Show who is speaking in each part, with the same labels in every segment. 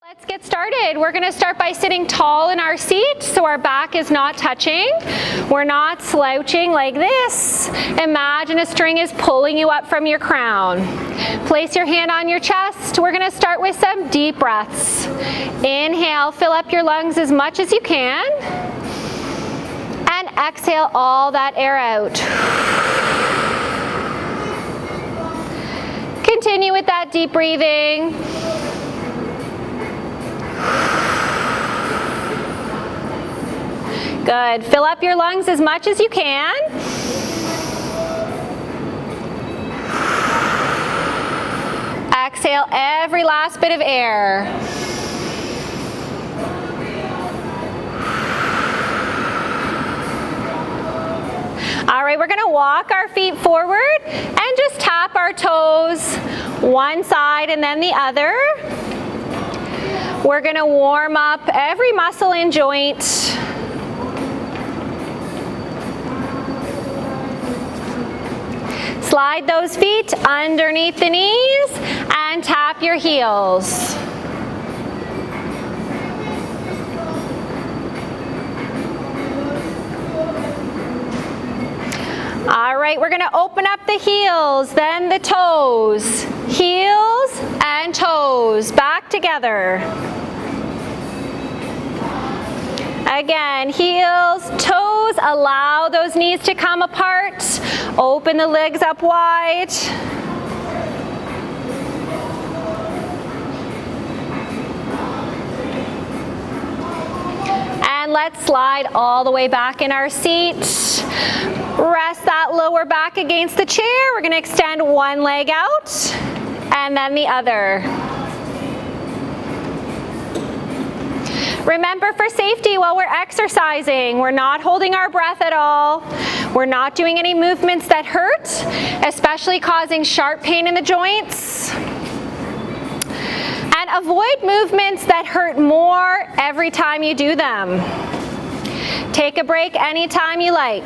Speaker 1: Let's get started. We're going to start by sitting tall in our seat so our back is not touching. We're not slouching like this. Imagine a string is pulling you up from your crown. Place your hand on your chest. We're going to start with some deep breaths. Inhale, fill up your lungs as much as you can. And exhale all that air out. Continue with that deep breathing. Good. Fill up your lungs as much as you can. Exhale every last bit of air. All right, we're going to walk our feet forward and just tap our toes one side and then the other. We're going to warm up every muscle and joint. Slide those feet underneath the knees and tap your heels. All right, we're going to open up the heels, then the toes. Heels and toes back together. Again, heels, toes, allow those knees to come apart. Open the legs up wide. And let's slide all the way back in our seat. Rest that lower back against the chair. We're going to extend one leg out and then the other. Remember, for safety while we're exercising, we're not holding our breath at all. We're not doing any movements that hurt, especially causing sharp pain in the joints. And avoid movements that hurt more every time you do them. Take a break anytime you like.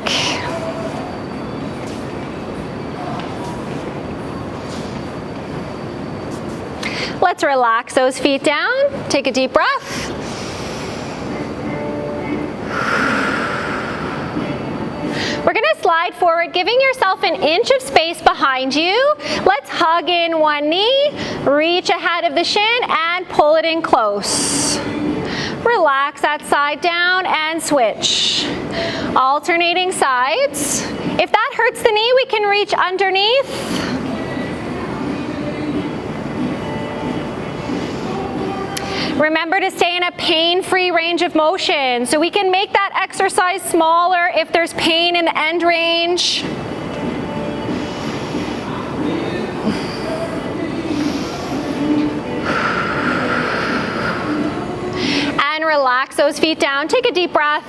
Speaker 1: Let's relax those feet down. Take a deep breath. We're going to slide forward, giving yourself an inch of space behind you. Let's hug in one knee, reach ahead of the shin, and pull it in close. Relax that side down and switch. Alternating sides. If that hurts the knee, we can reach underneath. Remember to stay in a pain-free range of motion, so we can make that exercise smaller if there's pain in the end range. And relax those feet down. Take a deep breath.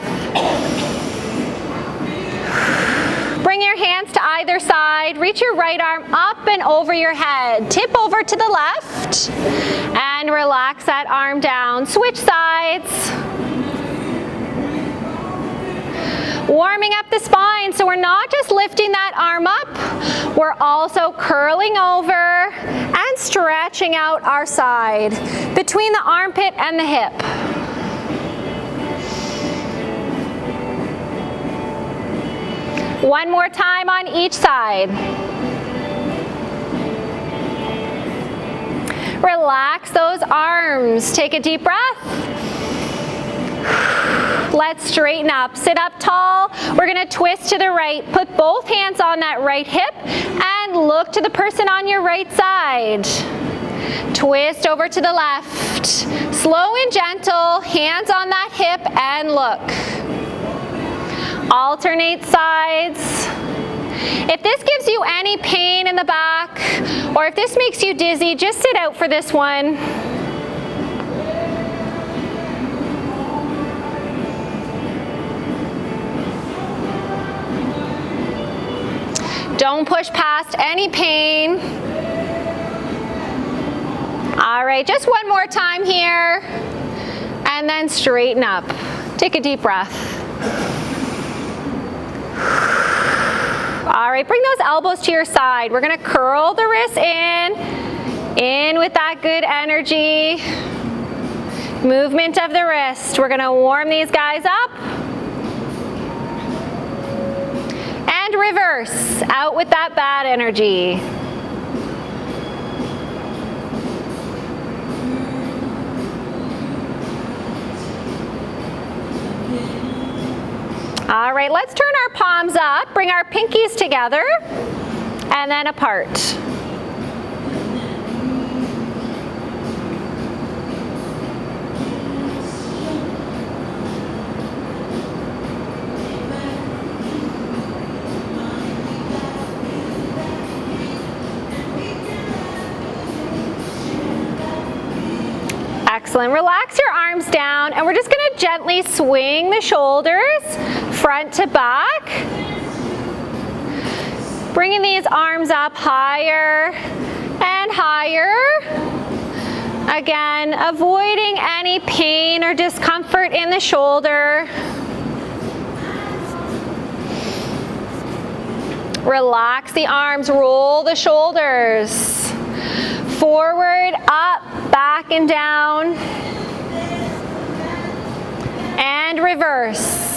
Speaker 1: Bring your hands to either side. Reach your right arm up and over your head. Tip over to the left. And relax that arm down. Switch sides. Warming up the spine, so we're not just lifting that arm up, we're also curling over and stretching out our side between the armpit and the hip. One more time on each side. Relax those arms. Take a deep breath. Let's straighten up. Sit up tall. We're going to twist to the right. Put both hands on that right hip and look to the person on your right side. Twist over to the left. Slow and gentle. Hands on that hip and look. Alternate sides. If this gives you any pain in the back, or if this makes you dizzy, just sit out for this one. Don't push past any pain. All right, just one more time here, and then straighten up. Take a deep breath. All right, bring those elbows to your side. We're gonna curl the wrists in with that good energy. Movement of the wrist. We're gonna warm these guys up. And reverse, out with that bad energy. All right, let's turn our palms up, bring our pinkies together, and then apart. Excellent. Relax your arms down, and we're just going to gently swing the shoulders front to back. Bringing these arms up higher and higher. Again, avoiding any pain or discomfort in the shoulder. Relax the arms, roll the shoulders. Forward, up, back and down. And reverse.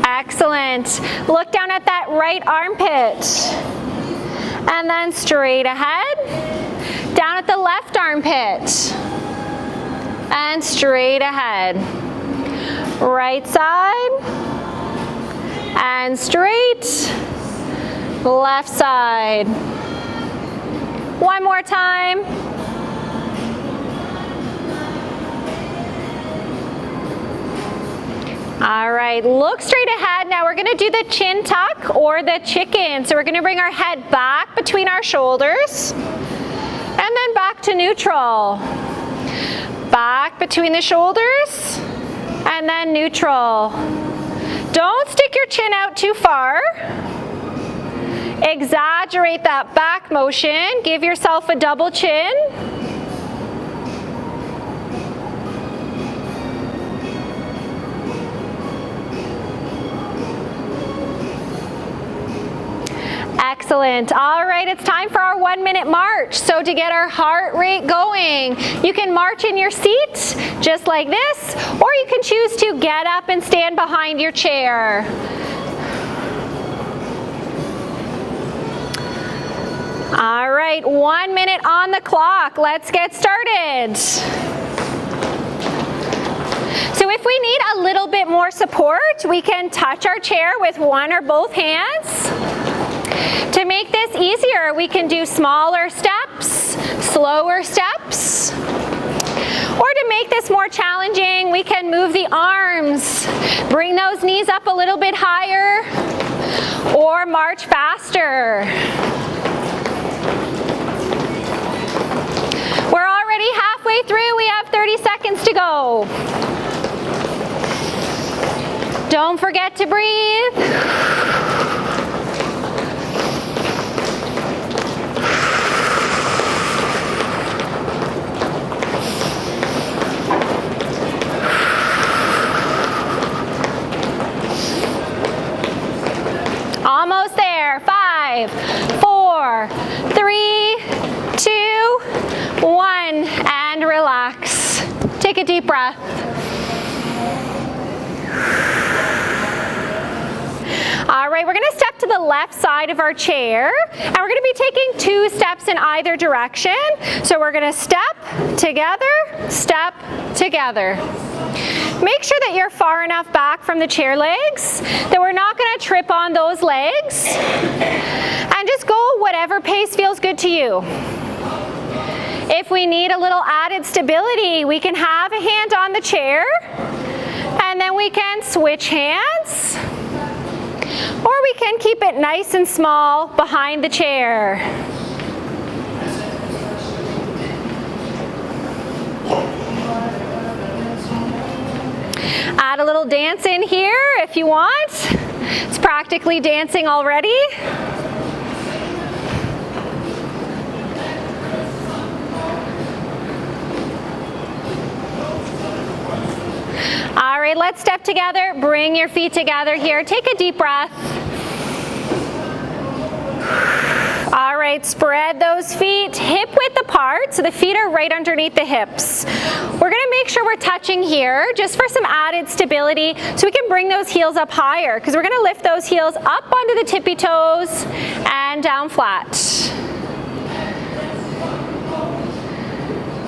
Speaker 1: Excellent. Look down at that right armpit. And then straight ahead. Down at the left armpit. And straight ahead. Right side. And straight. Left side. One more time. All right, look straight ahead. Now we're gonna do the chin tuck or the chicken. So we're gonna bring our head back between our shoulders and then back to neutral. Back between the shoulders and then neutral. Don't stick your chin out too far. Exaggerate that back motion. Give yourself a double chin. Excellent. All right, it's time for our 1-minute march. So to get our heart rate going, you can march in your seat just like this, or you can choose to get up and stand behind your chair. All right, 1 minute on the clock. Let's get started. So if we need a little bit more support, we can touch our chair with one or both hands. To make this easier, we can do smaller steps, slower steps. Or to make this more challenging, we can move the arms, bring those knees up a little bit higher, or march faster. We're already halfway through. We have 30 seconds to go. Don't forget to breathe. Almost there. 5, 4, 3, 2, 1, and relax. Take a deep breath. All right, we're gonna step to the left side of our chair, and we're gonna be taking 2 steps in either direction. So we're gonna step together, step together. Make sure that you're far enough back from the chair legs that we're not gonna trip on those legs. And just go whatever pace feels good to you. If we need a little added stability, we can have a hand on the chair, and then we can switch hands, or we can keep it nice and small behind the chair. Add a little dance in here if you want. It's practically dancing already. All right, let's step together. Bring your feet together here. Take a deep breath. All right, spread those feet hip width apart so the feet are right underneath the hips. We're gonna make sure we're touching here just for some added stability so we can bring those heels up higher because we're gonna lift those heels up onto the tippy toes and down flat.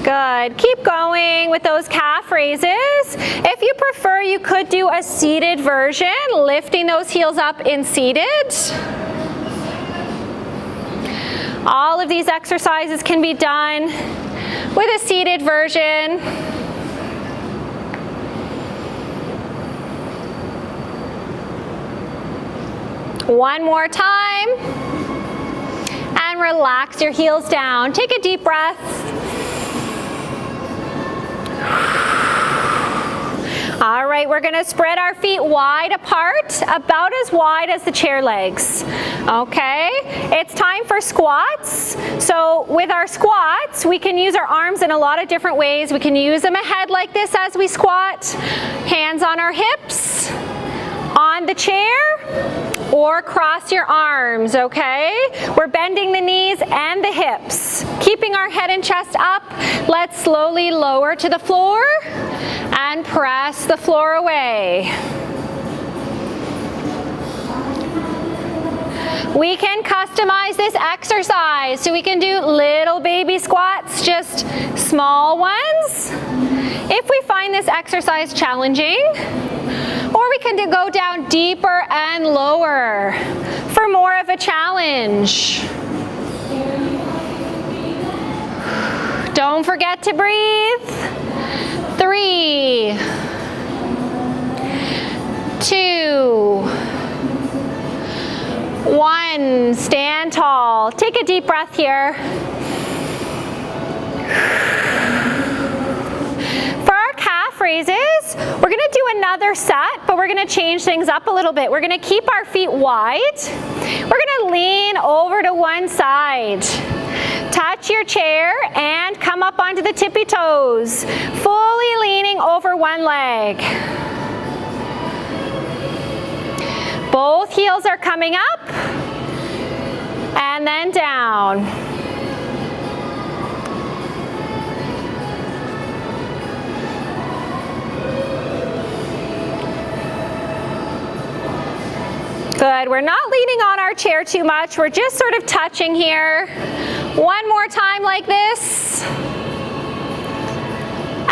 Speaker 1: Good. Keep going with those calf raises. If you prefer, you could do a seated version, lifting those heels up in seated. All of these exercises can be done with a seated version. One more time. And relax your heels down. Take a deep breath. All right, we're gonna spread our feet wide apart, about as wide as the chair legs. Okay, it's time for squats. So with our squats, we can use our arms in a lot of different ways. We can use them ahead like this as we squat, hands on our hips, on the chair, or cross your arms, okay? We're bending the knees and the hips. Keeping our head and chest up, let's slowly lower to the floor and press the floor away. We can customize this exercise, so we can do little baby squats, just small ones, if we find this exercise challenging. Or we can go down deeper and lower for more of a challenge. Don't forget to breathe. 3, 2, 1. Stand tall. Take a deep breath here. For our calf raises, we're gonna do another set, but we're gonna change things up a little bit. We're gonna keep our feet wide. We're gonna lean over to one side. Touch your chair and come up onto the tippy toes, fully leaning over one leg. Both heels are coming up and then down. Good, we're not leaning on our chair too much. We're just sort of touching here. One more time like this.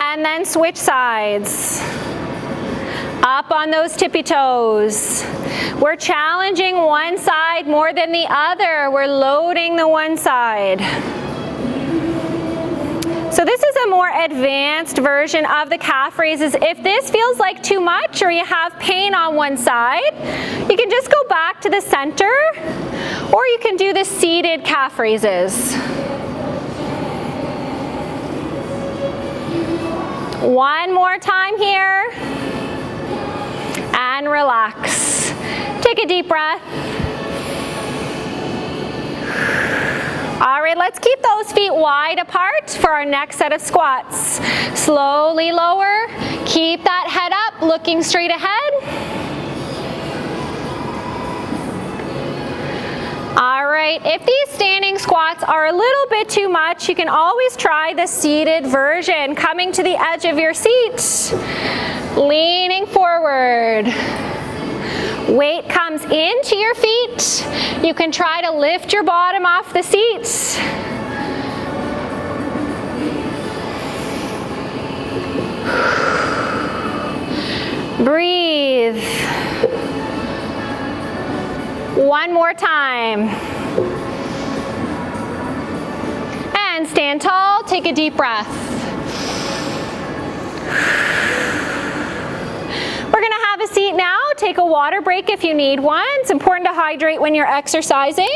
Speaker 1: And then switch sides. Up on those tippy toes. We're challenging one side more than the other. We're loading the one side. So this is a more advanced version of the calf raises. If this feels like too much or you have pain on one side, you can just go back to the center, or you can do the seated calf raises. One more time here. And relax. Take a deep breath. All right, let's keep those feet wide apart for our next set of squats. Slowly lower. Keep that head up, looking straight ahead. All right, if these standing squats are a little bit too much, you can always try the seated version, coming to the edge of your seat, leaning forward. Weight comes into your feet. You can try to lift your bottom off the seat. Breathe. One more time. And stand tall, take a deep breath. We're gonna have a seat now. Take a water break if you need one. It's important to hydrate when you're exercising.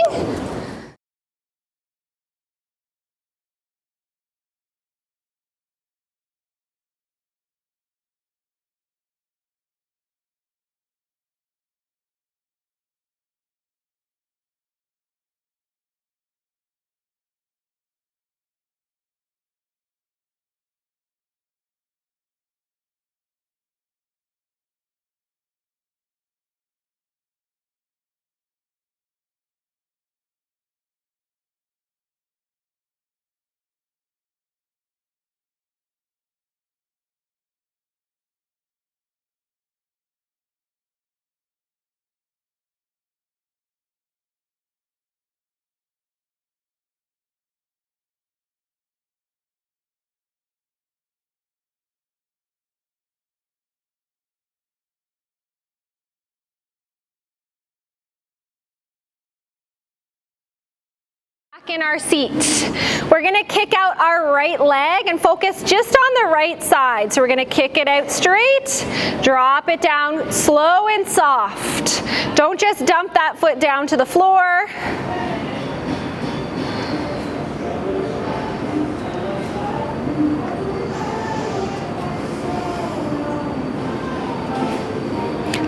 Speaker 1: back in our seat. We're gonna kick out our right leg and focus just on the right side. So we're gonna kick it out straight, drop it down slow and soft. Don't just dump that foot down to the floor.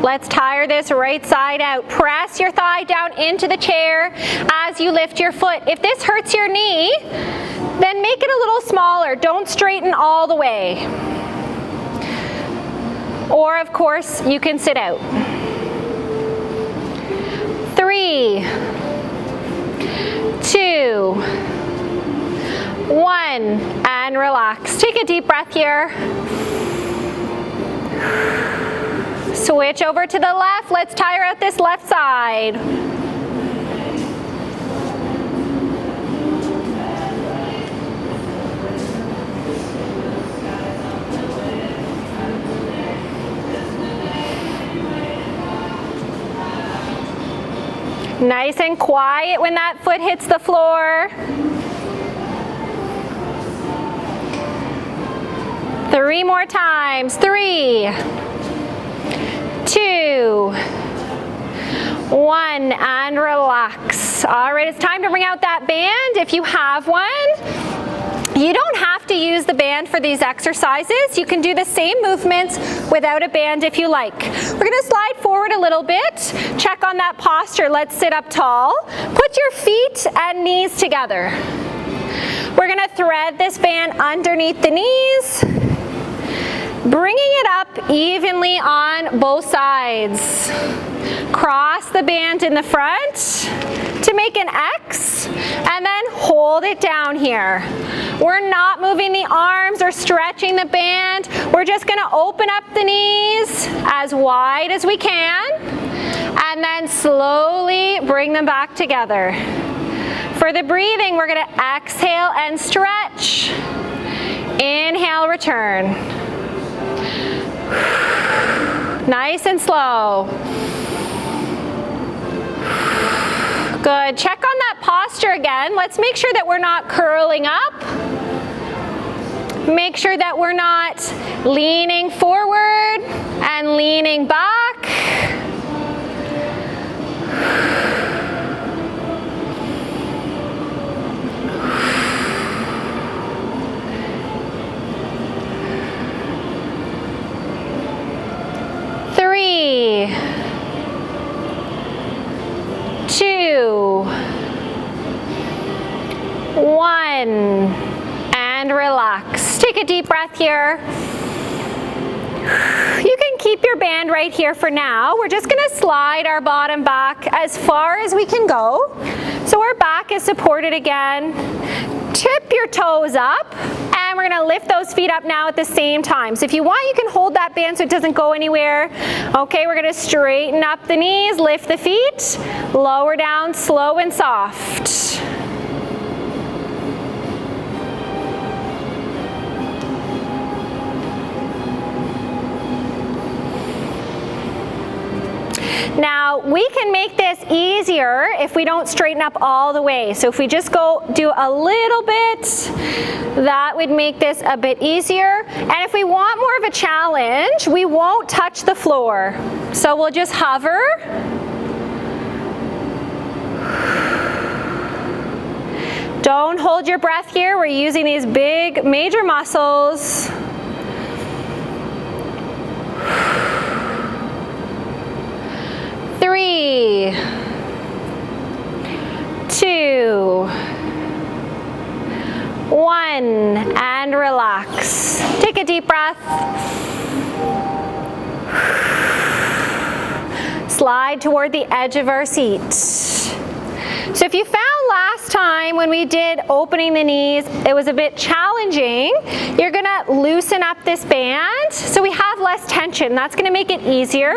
Speaker 1: Let's tire this right side out. Press your thigh down into the chair as you lift your foot. If this hurts your knee, then make it a little smaller. Don't straighten all the way. Or of course, you can sit out. 3, 2, 1, and relax. Take a deep breath here. Switch over to the left. Let's tire out this left side. Nice and quiet when that foot hits the floor. 3 more times. 3, 2, 1, and relax. All right, it's time to bring out that band if you have one. You don't have to use the band for these exercises. You can do the same movements without a band if you like. We're gonna slide forward a little bit. Check on that posture. Let's sit up tall. Put your feet and knees together. We're gonna thread this band underneath the knees, bringing it up evenly on both sides. Cross the band in the front to make an X, and then hold it down here. We're not moving the arms or stretching the band. We're just gonna open up the knees as wide as we can, and then slowly bring them back together. For the breathing, we're gonna exhale and stretch. Inhale, return. Nice and slow. Good. Check on that posture again. Let's make sure that we're not curling up. Make sure that we're not leaning forward and leaning back. Three, 2, 1, and relax. Take a deep breath here. You can keep your band right here for now. We're just gonna slide our bottom back as far as we can go. So our back is supported again. Tip your toes up, and we're gonna lift those feet up now at the same time. So if you want, you can hold that band so it doesn't go anywhere. Okay, we're gonna straighten up the knees, lift the feet, lower down, slow and soft. Now, we can make this easier if we don't straighten up all the way. So if we just go do a little bit, that would make this a bit easier. And if we want more of a challenge, we won't touch the floor. So we'll just hover. Don't hold your breath here. We're using these big, major muscles. 3, 2, 1, and relax. Take a deep breath. Slide toward the edge of our seat. So if you found last time when we did opening the knees, it was a bit challenging, you're gonna loosen up this band so we have less tension. That's gonna make it easier.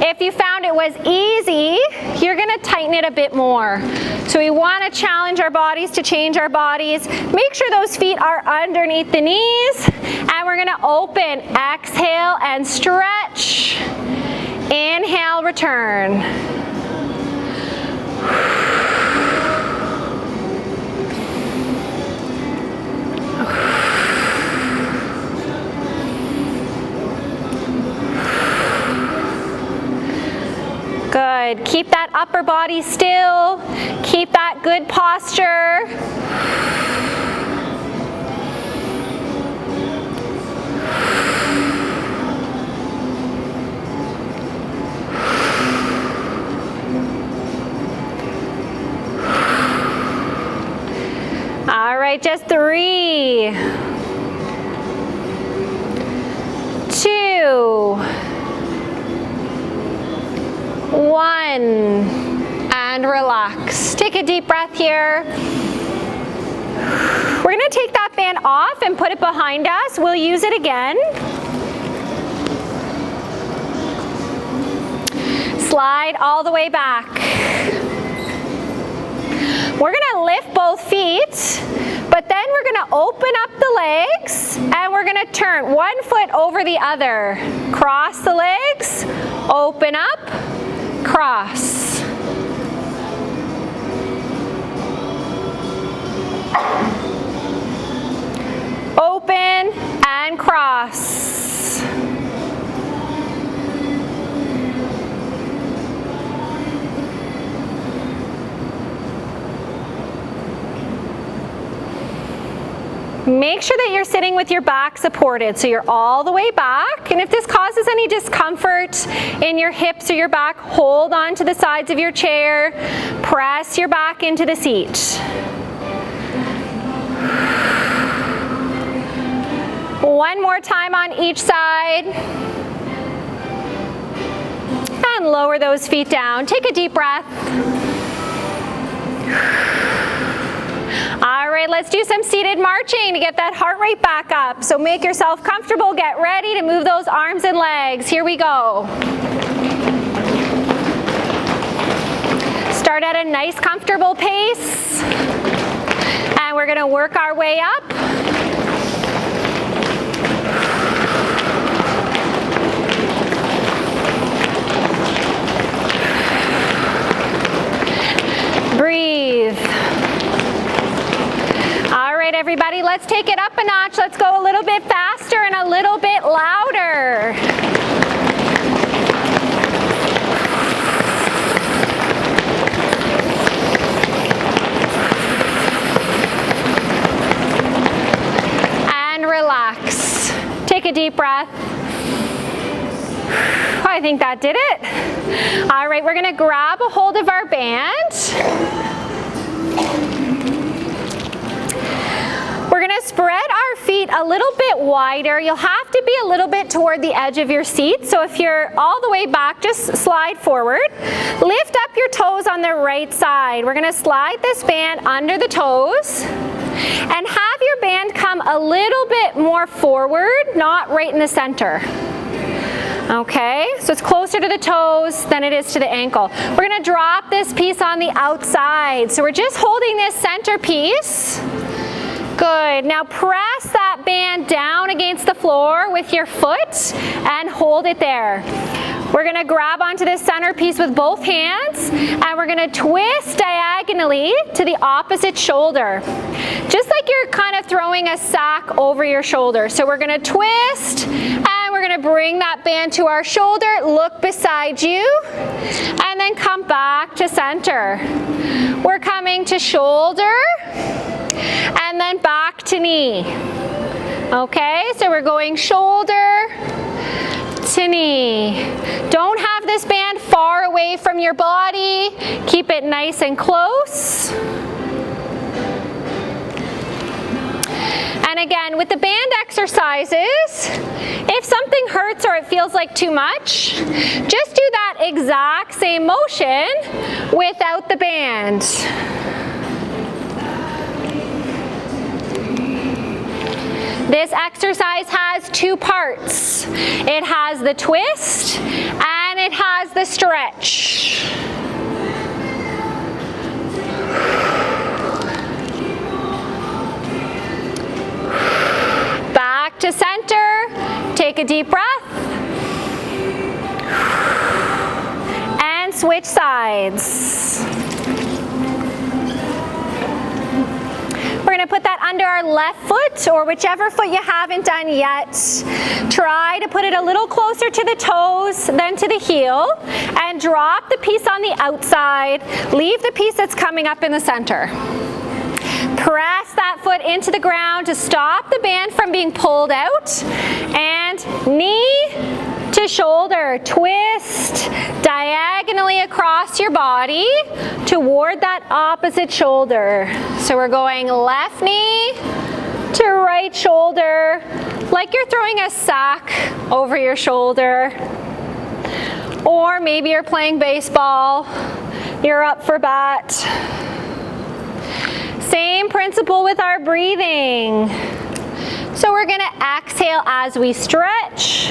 Speaker 1: If you found it was easy, you're gonna tighten it a bit more. So we wanna challenge our bodies to change our bodies. Make sure those feet are underneath the knees, and we're gonna open, exhale and stretch. Inhale, return. upper body still. Keep that good posture. All right, just 3, 2, 1, and relax. Take a deep breath here. We're gonna take that band off and put it behind us. We'll use it again. Slide all the way back. We're gonna lift both feet, but then we're gonna open up the legs and we're gonna turn one foot over the other. Cross the legs, open up, cross. Open and cross. Make sure that you're sitting with your back supported, so you're all the way back. And if this causes any discomfort in your hips or your back, hold on to the sides of your chair. Press your back into the seat. One more time on each side. And lower those feet down. Take a deep breath. All right, let's do some seated marching to get that heart rate back up. So make yourself comfortable, get ready to move those arms and legs. Here we go. Start at a nice, comfortable pace. And we're gonna work our way up. Breathe. All right, everybody, let's take it up a notch. Let's go a little bit faster and a little bit louder. And relax. Take a deep breath. I think that did it. All right, we're gonna grab a hold of our band. We're gonna spread our feet a little bit wider. You'll have to be a little bit toward the edge of your seat. So if you're all the way back, just slide forward. Lift up your toes on the right side. We're gonna slide this band under the toes and have your band come a little bit more forward, not right in the center. Okay, so it's closer to the toes than it is to the ankle. We're gonna drop this piece on the outside. So we're just holding this center piece. Good. Now press that band down against the floor with your foot and hold it there. We're going to grab onto this center piece with both hands and we're going to twist diagonally to the opposite shoulder. Just like you're kind of throwing a sack over your shoulder. So we're going to twist and we're going to bring that band to our shoulder, look beside you, and then come back to center. We're coming to shoulder and then back to knee. Okay, so we're going shoulder to knee. Don't have this band far away from your body. Keep it nice and close. And again, with the band exercises, if something hurts or it feels like too much, just do that exact same motion without the band. This exercise has two parts. It has the twist and it has the stretch. Back to center. Take a deep breath. And switch sides. We're going to put that under our left foot, or whichever foot you haven't done yet. Try to put it a little closer to the toes than to the heel, and drop the piece on the outside. Leave the piece that's coming up in the center. Press that foot into the ground to stop the band from being pulled out, and knee to shoulder, twist diagonally across your body toward that opposite shoulder. So we're going left knee to right shoulder, like you're throwing a sack over your shoulder. Or maybe you're playing baseball, you're up for bat. Same principle with our breathing. So we're gonna exhale as we stretch.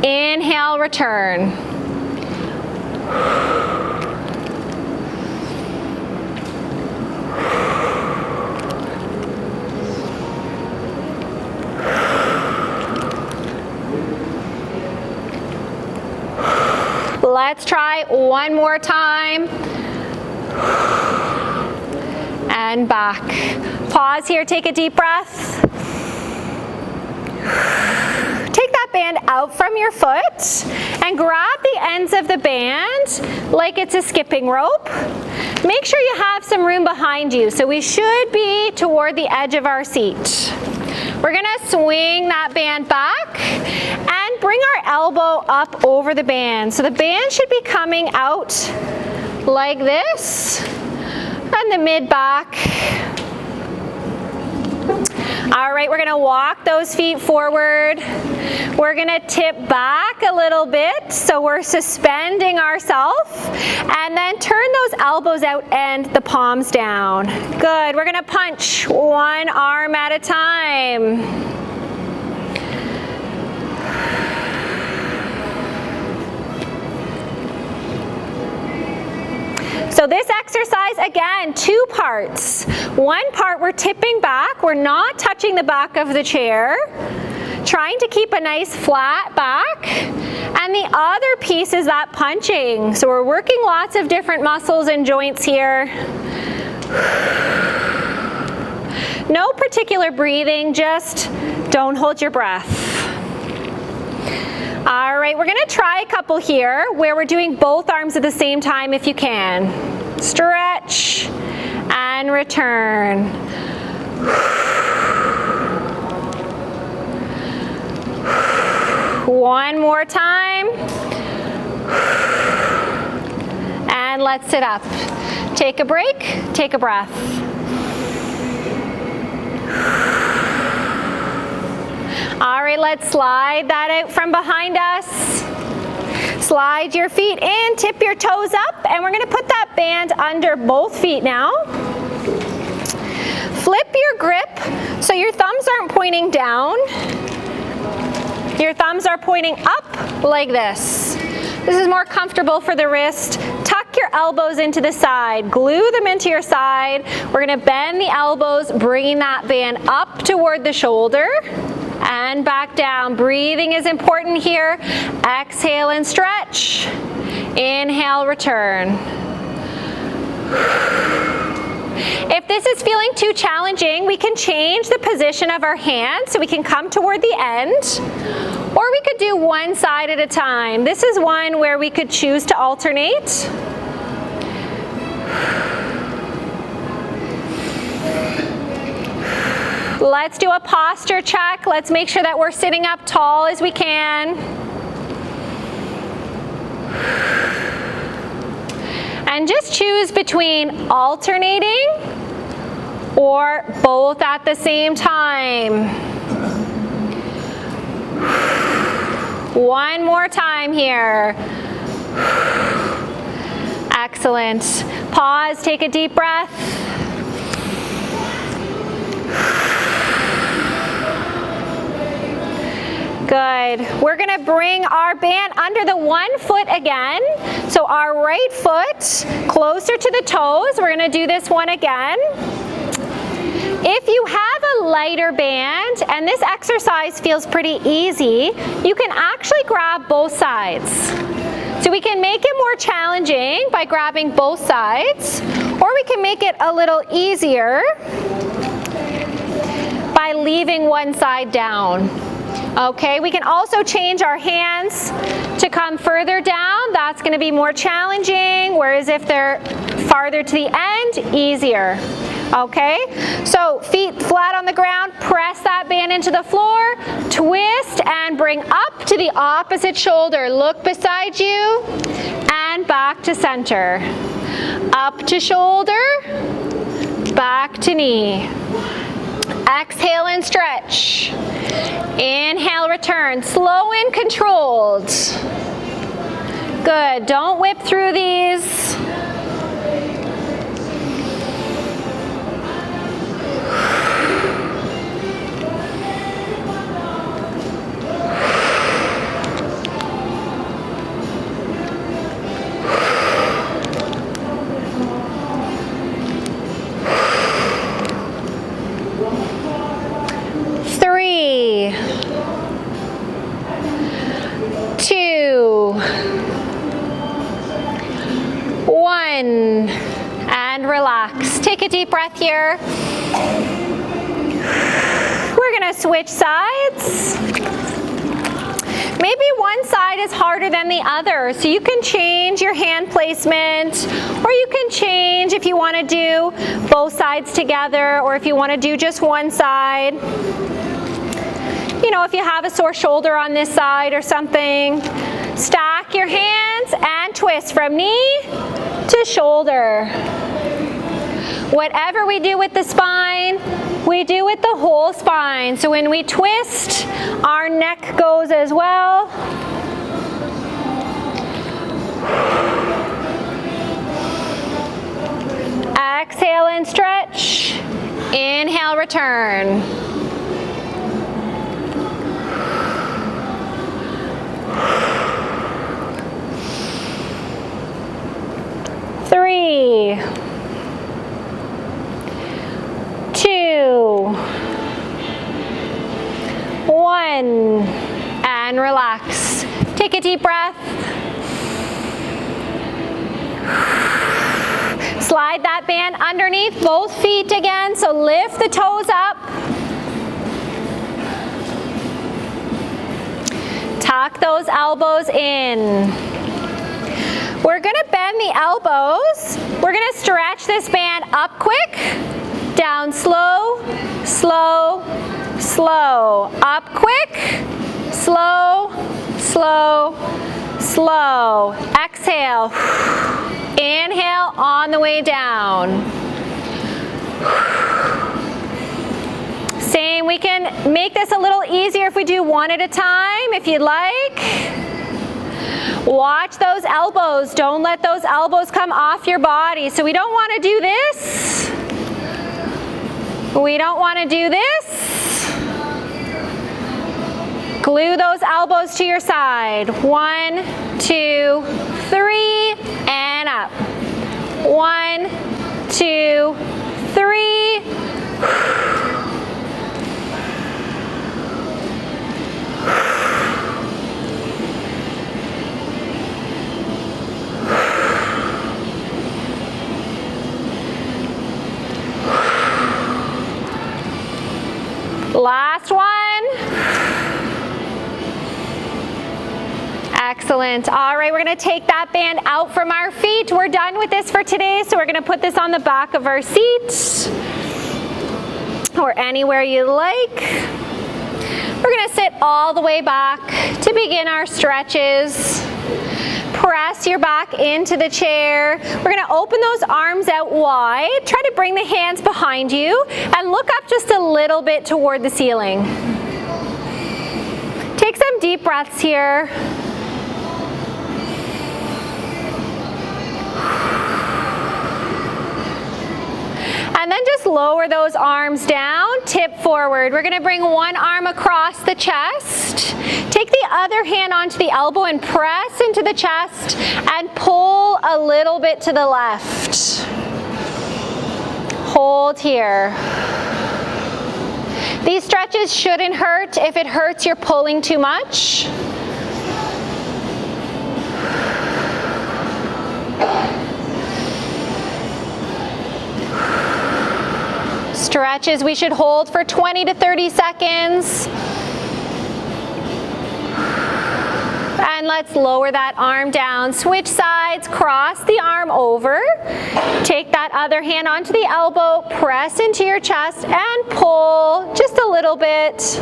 Speaker 1: Inhale, return. Let's try one more time. And back. Pause here, take a deep breath. Take that band out from your foot and grab the ends of the band like it's a skipping rope. Make sure you have some room behind you, so we should be toward the edge of our seat. We're gonna swing that band back and bring our elbow up over the band. So the band should be coming out like this, and the mid back. All right, we're gonna walk those feet forward. We're gonna tip back a little bit, so we're suspending ourselves, and then turn those elbows out and the palms down. Good, we're gonna punch one arm at a time. So this exercise, again, two parts. One part, we're tipping back. We're not touching the back of the chair, trying to keep a nice flat back. And the other piece is that punching. So we're working lots of different muscles and joints here. No particular breathing, just don't hold your breath. All right, we're gonna try a couple here where we're doing both arms at the same time if you can. Stretch and return. One more time. And let's sit up. Take a break, take a breath. All right, let's slide that out from behind us. Slide your feet in, tip your toes up, and we're gonna put that band under both feet now. Flip your grip so your thumbs aren't pointing down. Your thumbs are pointing up like this. This is more comfortable for the wrist. Tuck your elbows into the side, glue them into your side. We're gonna bend the elbows, bringing that band up toward the shoulder. And back down. Breathing is important here. Exhale and stretch. Inhale, return. If this is feeling too challenging, we can change the position of our hands so we can come toward the end. Or we could do one side at a time. This is one where we could choose to alternate. Let's do a posture check. Let's make sure that we're sitting up tall as we can. And just choose between alternating or both at the same time. One more time here. Excellent. Pause, take a deep breath. Good. We're gonna bring our band under the one foot again. So our right foot closer to the toes. We're gonna do this one again. If you have a lighter band and this exercise feels pretty easy, you can actually grab both sides. So we can make it more challenging by grabbing both sides, or we can make it a little easier by leaving one side down. Okay, we can also change our hands to come further down. That's going to be more challenging, whereas if they're farther to the end, easier. Okay, so feet flat on the ground, press that band into the floor, twist and bring up to the opposite shoulder. Look beside you and back to center. Up to shoulder, back to knee. Exhale and stretch. Inhale, return. Slow and controlled. Good. Don't whip through these. Three, 2, 1, and relax. Take a deep breath here. We're going to switch sides. Maybe one side is harder than the other, so you can change your hand placement, or you can change if you want to do both sides together, or if you want to do just one side. You know, if you have a sore shoulder on this side or something, stack your hands and twist from knee to shoulder. Whatever we do with the spine, we do with the whole spine. So when we twist, our neck goes as well. Exhale and stretch. Inhale, return. Three, 2, 1, and relax. Take a deep breath. Slide that band underneath both feet again, so lift the toes up. Tuck those elbows in. We're going to bend the elbows. We're going to stretch this band up quick, down slow, slow, slow. Up quick, slow, slow, slow. Exhale. Inhale on the way down. Same, we can make this a little easier if we do one at a time, if you'd like. Watch those elbows. Don't let those elbows come off your body. So we don't want to do this. We don't want to do this. Glue those elbows to your side. 1, 2, 3, and up. 1, 2, 3. Last one. Excellent. All right, we're going to take that band out from our feet. We're done with this for today, so we're going to put this on the back of our seat or anywhere you like. We're going to sit all the way back to begin our stretches. Press your back into the chair. We're going to open those arms out wide. Try to bring the hands behind you and look up just a little bit toward the ceiling. Take some deep breaths here. And then just lower those arms down, tip forward. We're going to bring one arm across the chest. Take the other hand onto the elbow and press into the chest and pull a little bit to the left. Hold here. These stretches shouldn't hurt. If it hurts, you're pulling too much. Stretches we should hold for 20 to 30 seconds. And let's lower that arm down. Switch sides, cross the arm over. Take that other hand onto the elbow, press into your chest and pull just a little bit.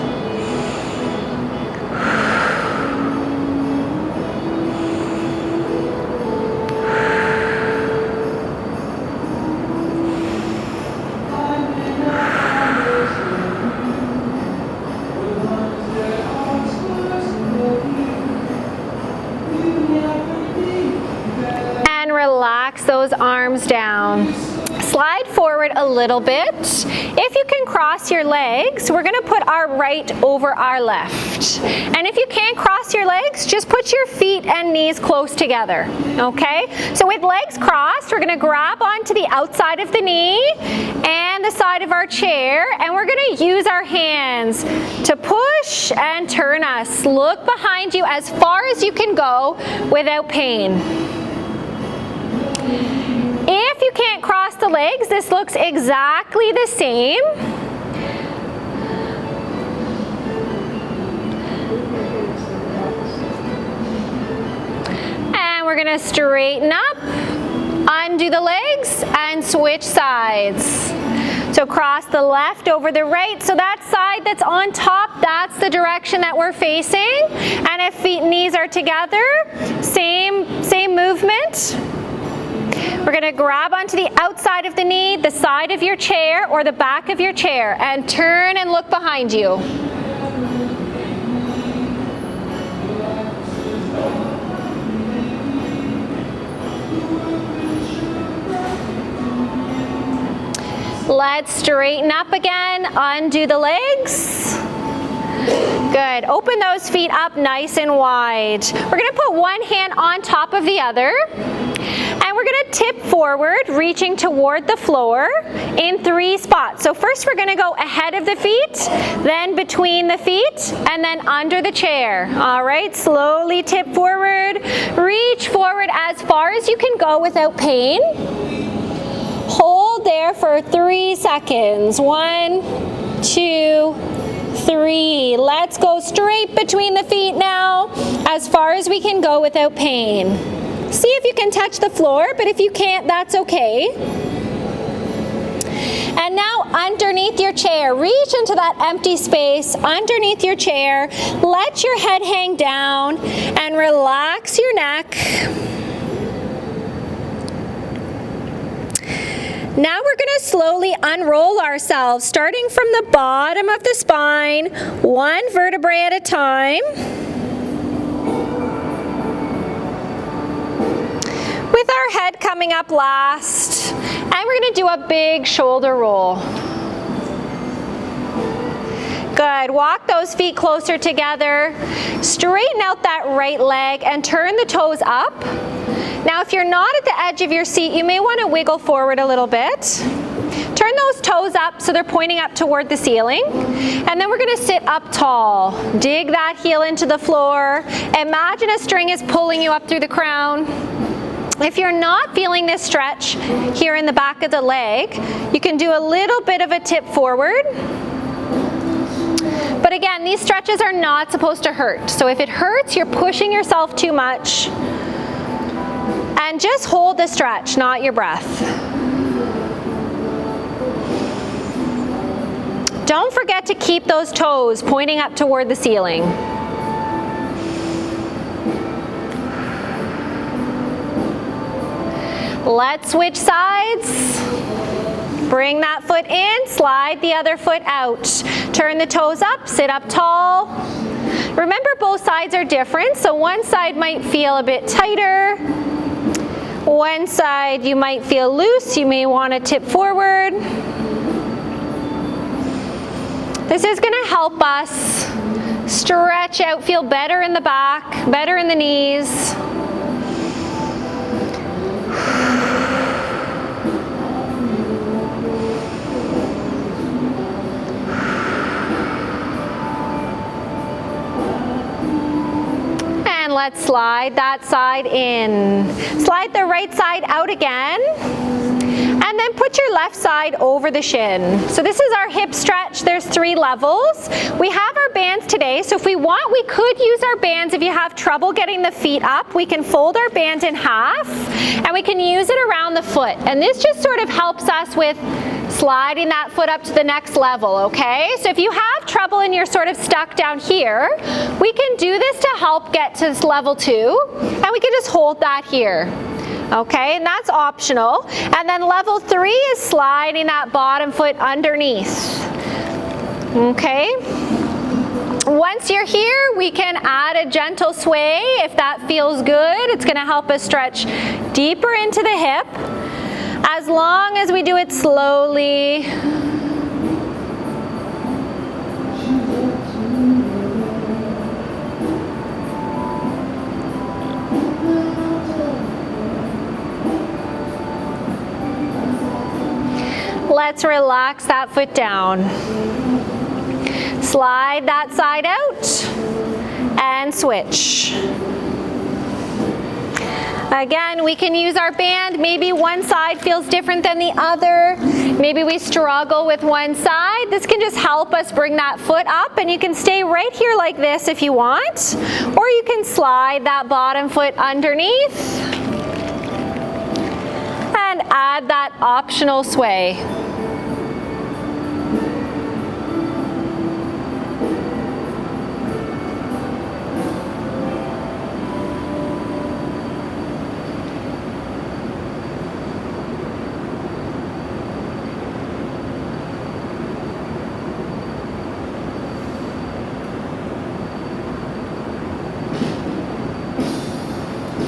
Speaker 1: Relax those arms down. Slide forward a little bit. If you can cross your legs, we're going to put our right over our left. And if you can't cross your legs, just put your feet and knees close together. Okay? So with legs crossed, we're going to grab onto the outside of the knee and the side of our chair, and we're going to use our hands to push and turn us. Look behind you as far as you can go without pain. If you can't cross the legs, this looks exactly the same. And we're going to straighten up, undo the legs, and switch sides. So cross the left over the right. So that side that's on top, that's the direction that we're facing. And if feet and knees are together, same movement. We're going to grab onto the outside of the knee, the side of your chair or the back of your chair, and turn and look behind you. Let's straighten up again, undo the legs. Good. Open those feet up nice and wide. We're going to put one hand on top of the other. And we're going to tip forward, reaching toward the floor in 3 spots. So first we're going to go ahead of the feet, then between the feet, and then under the chair. All right, slowly tip forward. Reach forward as far as you can go without pain. Hold there for 3 seconds. 1, 2, 3. Let's go straight between the feet now, as far as we can go without pain. See if you can touch the floor, but if you can't, that's okay. And now underneath your chair, reach into that empty space underneath your chair. Let your head hang down and relax your neck. Now we're going to slowly unroll ourselves, starting from the bottom of the spine, 1 vertebrae at a time. With our head coming up last, and we're going to do a big shoulder roll. Good. Walk those feet closer together. Straighten out that right leg and turn the toes up. Now, if you're not at the edge of your seat, you may want to wiggle forward a little bit. Turn those toes up so they're pointing up toward the ceiling. And then we're going to sit up tall. Dig that heel into the floor. Imagine a string is pulling you up through the crown. If you're not feeling this stretch here in the back of the leg, you can do a little bit of a tip forward. But again, these stretches are not supposed to hurt. So if it hurts, you're pushing yourself too much. And just hold the stretch, not your breath. Don't forget to keep those toes pointing up toward the ceiling. Let's switch sides. Bring that foot in, slide the other foot out. Turn the toes up, sit up tall. Remember, both sides are different, so one side might feel a bit tighter. One side you might feel loose, you may want to tip forward. This is going to help us stretch out, feel better in the back, better in the knees. And let's slide that side in. Slide the right side out again. And then put your left side over the shin. So this is our hip stretch. There's 3 levels. We have our bands today, so if we want, we could use our bands. If you have trouble getting the feet up, we can fold our band in half and we can use it around the foot. And this just sort of helps us with sliding that foot up to the next level, okay? So if you have trouble and you're sort of stuck down here, we can do this to help get to level 2, and we can just hold that here. Okay, and that's optional. And then level 3 is sliding that bottom foot underneath. Okay. Once you're here, we can add a gentle sway if that feels good. It's going to help us stretch deeper into the hip, as long as we do it slowly. Let's relax that foot down. Slide that side out and switch. Again, we can use our band. Maybe one side feels different than the other. Maybe we struggle with one side. This can just help us bring that foot up, and you can stay right here like this if you want, or you can slide that bottom foot underneath and add that optional sway.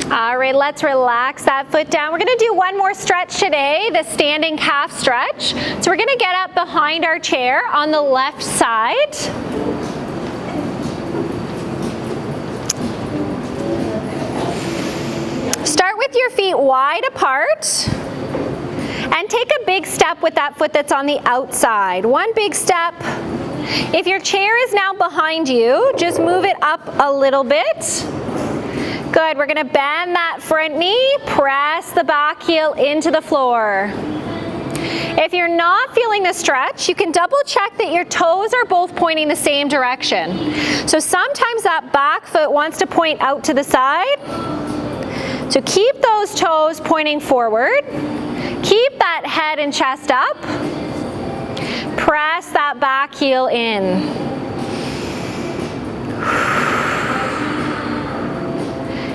Speaker 1: All right, let's relax that foot down. We're going to do one more stretch today, the standing calf stretch. So we're going to get up behind our chair on the left side. Start with your feet wide apart and take a big step with that foot that's on the outside. One big step. If your chair is now behind you, just move it up a little bit. Good, we're gonna bend that front knee, press the back heel into the floor. If you're not feeling the stretch, you can double check that your toes are both pointing the same direction. So sometimes that back foot wants to point out to the side. So keep those toes pointing forward. Keep that head and chest up. Press that back heel in.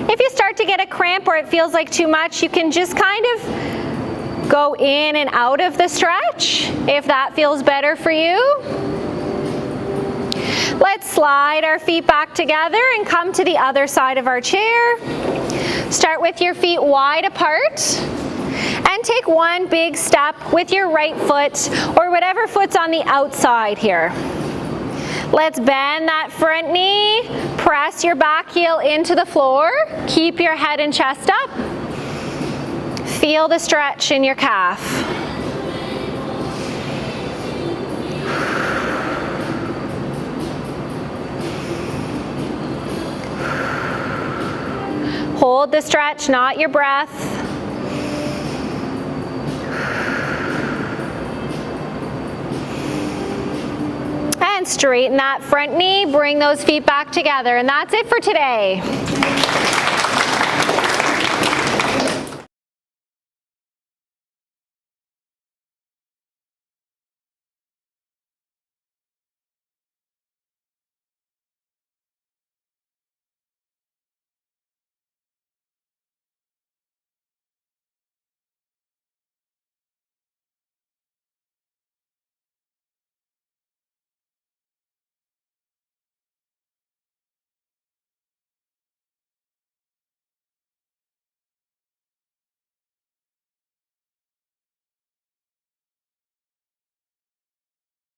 Speaker 1: If you start to get a cramp or it feels like too much, you can just kind of go in and out of the stretch if that feels better for you. Let's slide our feet back together and come to the other side of our chair. Start with your feet wide apart and take one big step with your right foot or whatever foot's on the outside here. Let's bend that front knee, press your back heel into the floor, keep your head and chest up. Feel the stretch in your calf. Hold the stretch, not your breath. And straighten that front knee, bring those feet back together, and that's it for today.